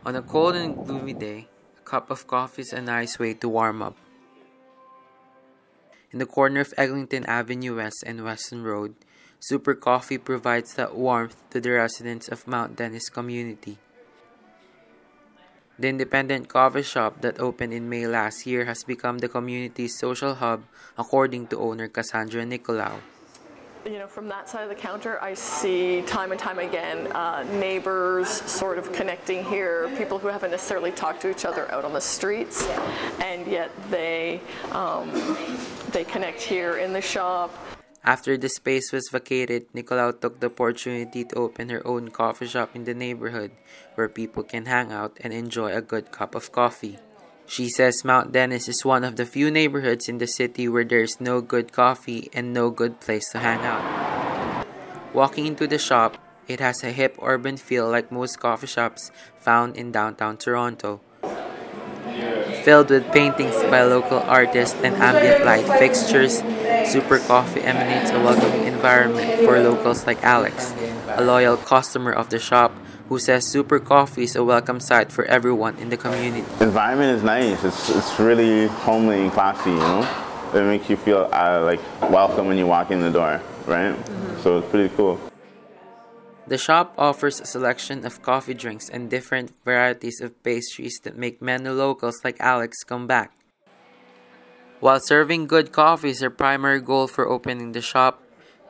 On a cold and gloomy day, a cup of coffee is a nice way to warm up. In the corner of Eglinton Avenue West and Weston Road, Super Coffee provides that warmth to the residents of Mount Dennis community. The independent coffee shop that opened in May last year has become the community's social hub, according to owner Cassandra Nicolau. From that side of the counter, I see time and time again neighbors sort of connecting here, people who haven't necessarily talked to each other out on the streets, and yet they connect here in the shop. After the space was vacated, Nicolau took the opportunity to open her own coffee shop in the neighborhood, where people can hang out and enjoy a good cup of coffee. She says Mount Dennis is one of the few neighborhoods in the city where there is no good coffee and no good place to hang out. Walking into the shop, it has a hip urban feel like most coffee shops found in downtown Toronto. Filled with paintings by local artists and ambient light fixtures, Super Coffee emanates a welcoming environment for locals like Alex, a loyal customer of the shop, who says Super Coffee is a welcome sight for everyone in the community. The environment is nice. It's really homely and classy, It makes you feel like welcome when you walk in the door, right? So it's pretty cool. The shop offers a selection of coffee drinks and different varieties of pastries that make many locals like Alex come back. While serving good coffee is her primary goal for opening the shop,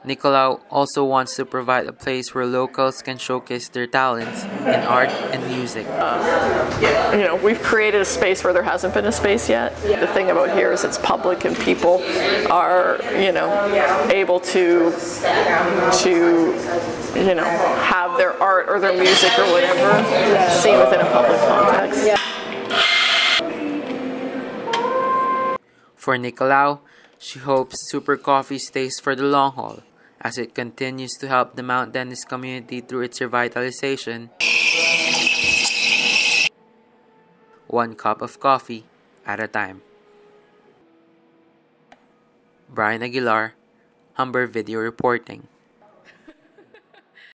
Nicolau also wants to provide a place where locals can showcase their talents in art and music. We've created a space where there hasn't been a space yet. The thing about here is it's public and people are, able to have their art or their music or whatever seen within a public context. For Nicolau, she hopes Super Coffee stays for the long haul, as it continues to help the Mount Dennis community through its revitalization, one cup of coffee at a time. Brian Aguilar, Humber Video Reporting.